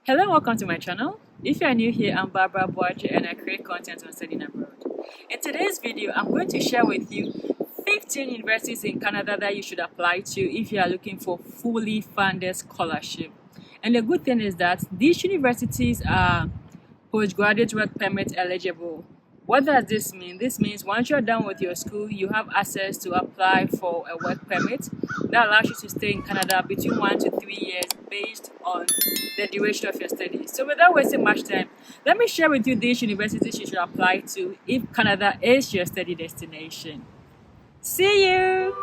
Hello and welcome to my channel. If you are new here, I'm Barbara Boache and I create content on studying abroad. In today's video, I'm going to share with you 15 universities in Canada that you should apply to if you are looking for fully funded scholarship. And the good thing is that these universities are postgraduate work permit eligible. What does this mean? This means once you're done with your school, you have access to apply for a work permit that allows you to stay in Canada between 1 to 3 years based on the duration of your studies. So without wasting much time, let me share with you these universities you should apply to if Canada is your study destination. See you!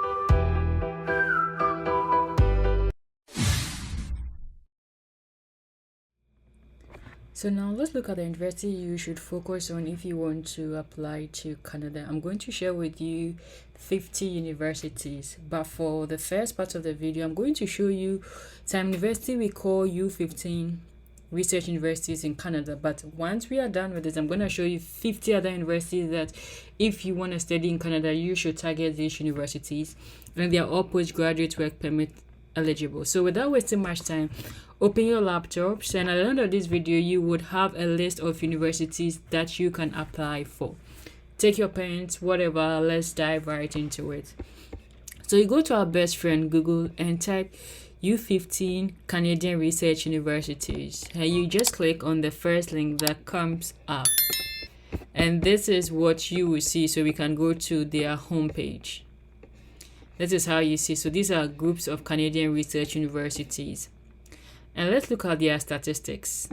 So now let's look at the university you should focus on if you want to apply to Canada. I'm going to share with you 50 universities, but for the first part of the video, I'm going to show you some university we call U15 research universities in Canada. But once we are done with this, I'm going to show you 50 other universities that if you want to study in Canada, you should target these universities, and they are all postgraduate work permit eligible. So without wasting much time, open your laptops, and at the end of this video you would have a list of universities that you can apply for. Take your pens, whatever, let's dive right into it. So you go to our best friend Google and type U15 Canadian Research Universities, and you just click on the first link that comes up, and this is what you will see. So we can go to their homepage. This is how you see. So these are groups of Canadian research universities. And let's look at their statistics.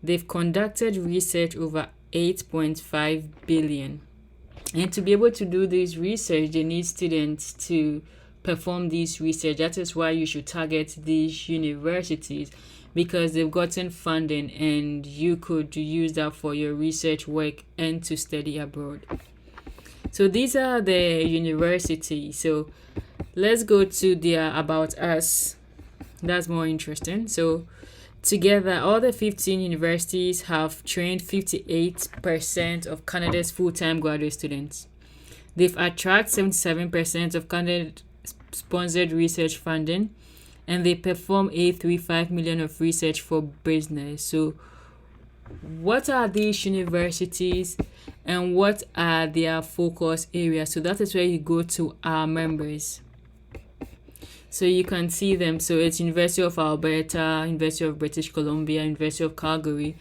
They've conducted research over 8.5 billion. And to be able to do this research, they need students to perform this research. That is why you should target these universities, because they've gotten funding and you could use that for your research work and to study abroad. So these are the universities. So let's go to their About Us. That's more interesting. So together, all the 15 universities have trained 58% of Canada's full-time graduate students. They've attracted 77% of Canada-sponsored research funding, and they perform 835 million of research for business. So what are these universities and what are their focus areas? So that is where you go to our members. So you can see them. So it's University of Alberta, University of British Columbia, University of Calgary,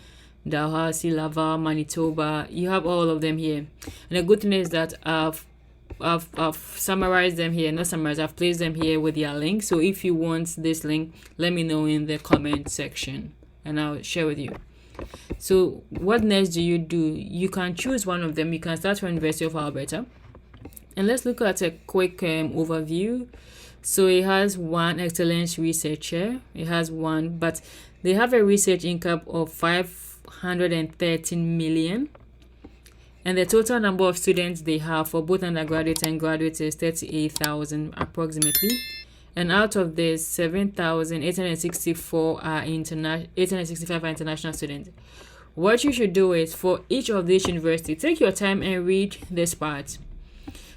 Dalhousie, Laval, Manitoba. You have all of them here. And the good thing is that I've summarized them here. Not summarized, I've placed them here with their link. So if you want this link, let me know in the comment section and I'll share with you. So what next do? You can choose one of them. You can start from University of Alberta. And let's look at a quick overview. So it has one excellence researcher. It has one, but they have a research income of 513 million. And the total number of students they have for both undergraduate and graduate is 38,000 approximately. And out of this, 7,864 are 865 are international students. What you should do is, for each of these universities, take your time and read this part.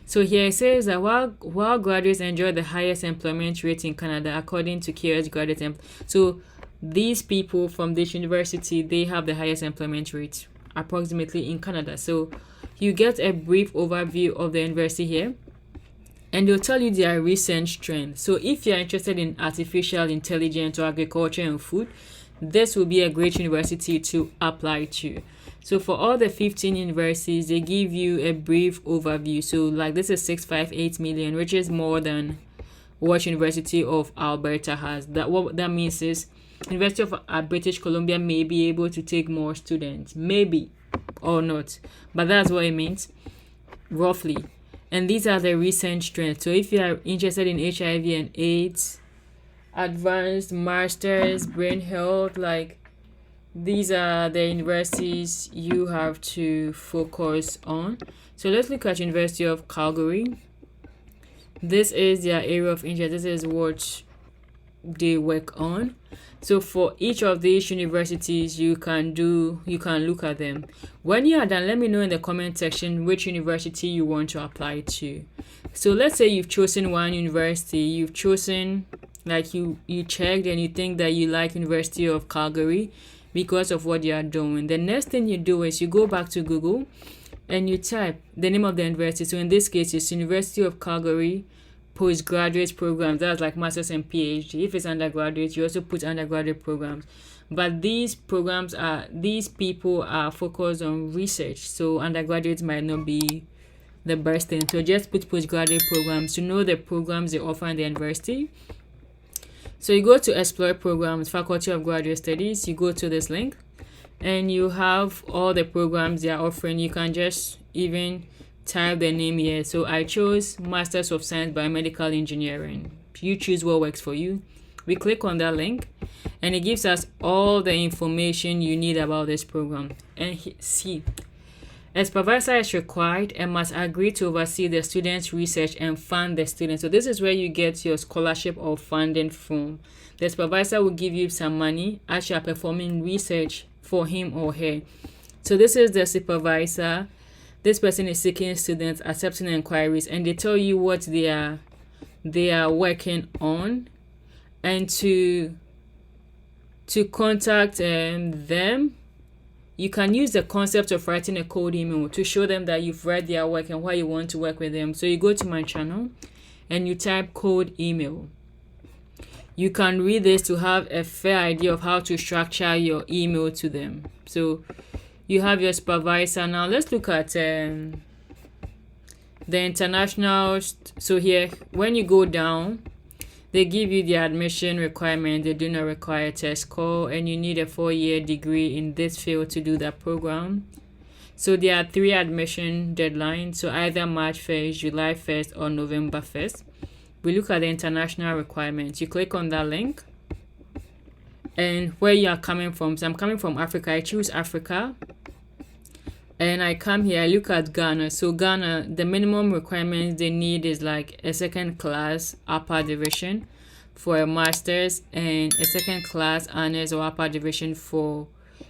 So here it says that while graduates enjoy the highest employment rate in Canada, according to CARES graduate so these people from this university, they have the highest employment rate approximately in Canada. So you get a brief overview of the university here, and they'll tell you their recent trend. So if you're interested in artificial intelligence or agriculture and food, this will be a great university to apply to. So for all the 15 universities, they give you a brief overview. So like this is 658 million, which is more than what University of Alberta has. What that means is University of British Columbia may be able to take more students, maybe or not, but that's what it means roughly. And these are the recent trends. So if you are interested in HIV and AIDS, advanced masters, brain health, like these are the universities you have to focus on. So let's look at University of Calgary. This is their area of interest. This is what they work on. So for each of these universities, you can look at them. When you are done, let me know in the comment section which university you want to apply to. So let's say you've chosen one university, you've chosen like you checked and you think that you like University of Calgary because of what you are doing, the next thing you do is you go back to Google and you type the name of the university. So in this case, it's University of Calgary postgraduate programs. That's like master's and PhD. If it's undergraduate, you also put undergraduate programs. But these people are focused on research. So undergraduates might not be the best thing. So just put postgraduate programs to know the programs they offer in the university. So you go to Explore Programs, Faculty of Graduate Studies. You go to this link and you have all the programs they are offering. You can just even type the name here. So I chose Masters of Science Biomedical Engineering. You choose what works for you. We click on that link and it gives us all the information you need about this program. And see, a supervisor is required and must agree to oversee the students' research and fund the students. So this is where you get your scholarship or funding from. The supervisor will give you some money as you are performing research for him or her. So this is the supervisor. This person is seeking students, accepting inquiries, and they tell you what they are working on, and to contact them. You can use the concept of writing a cold email to show them that you've read their work and why you want to work with them. So you go to my channel and you type cold email. You can read this to have a fair idea of how to structure your email to them. So you have your supervisor. Now let's look at the international. So here, when you go down, they give you the admission requirement. They do not require a test score, and you need a 4-year degree in this field to do that program. So there are 3 admission deadlines. So either March 1st, July 1st, or November 1st. We look at the international requirements. You click on that link and where you are coming from. So I'm coming from Africa. I choose Africa. And I come here, I look at Ghana. So Ghana, the minimum requirements they need is like a second class upper division for a master's and a second class honors or upper division for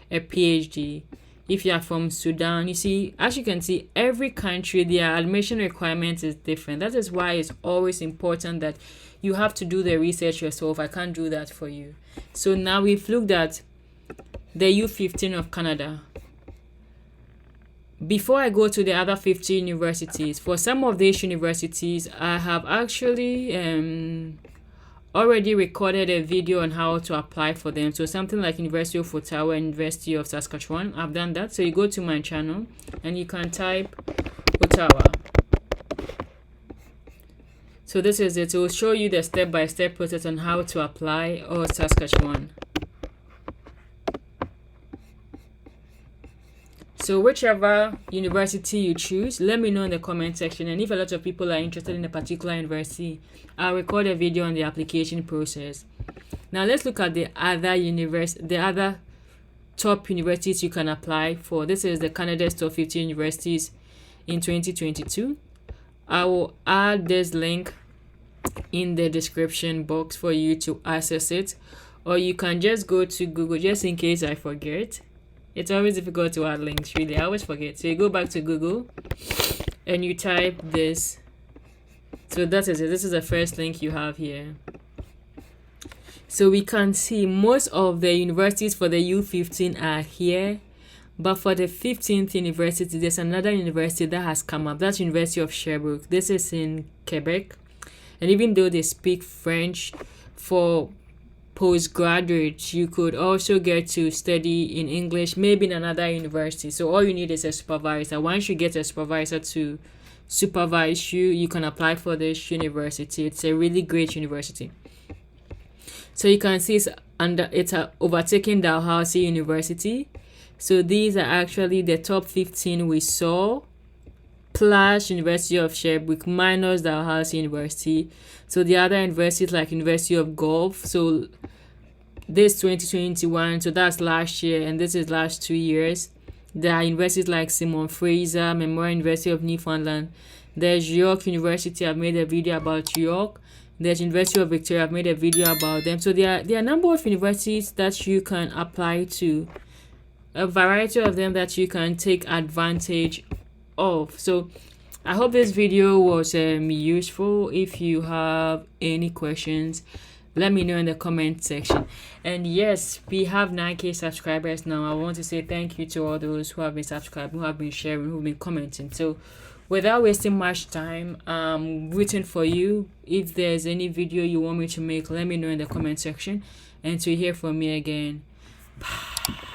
a PhD. If you are from Sudan, you see, as you can see, every country, their admission requirements is different. That is why it's always important that you have to do the research yourself. I can't do that for you. So now we've looked at the U15 of Canada. Before I go to the other 50 universities, for some of these universities, I have actually already recorded a video on how to apply for them. So something like University of Ottawa and University of Saskatchewan, I've done that. So you go to my channel and you can type Ottawa. So this is it. It will show you the step-by-step process on how to apply, or Saskatchewan. So whichever university you choose, let me know in the comment section. And if a lot of people are interested in a particular university, I'll record a video on the application process. Now let's look at the other top universities you can apply for. This is the Canada's top 50 universities in 2022. I will add this link in the description box for you to access it, or you can just go to Google, just in case I forget. It's always difficult to add links, really. I always forget. So you go back to Google and you type this. So that is it. This is the first link you have here. So we can see most of the universities for the U15 are here. But for the 15th university, there's another university that has come up. That's University of Sherbrooke. This is in Quebec. And even though they speak French, for postgraduate, you could also get to study in English, maybe in another university. So all you need is a supervisor. Once you get a supervisor to supervise you, you can apply for this university. It's a really great university. So you can see it's overtaking Dalhousie University. So these are actually the top 15 we saw, plus University of Sherbrooke minus Dalhousie University. So the other universities like University of Guelph, so this 2021, so that's last year, and this is last 2 years. There are universities like Simon Fraser, Memorial University of Newfoundland. There's York University. I've made a video about York. There's University of Victoria. I've made a video about them. So there are a number of universities that you can apply to, a variety of them that you can take advantage of. So I hope this video was useful. If you have any questions, Let me know in the comment section. And yes, we have 9K subscribers now. I want to say thank you to all those who have been subscribing, who have been sharing, who have been commenting. So without wasting much time, I'm waiting for you. If there's any video you want me to make, let me know in the comment section. And to hear from me again. Bye.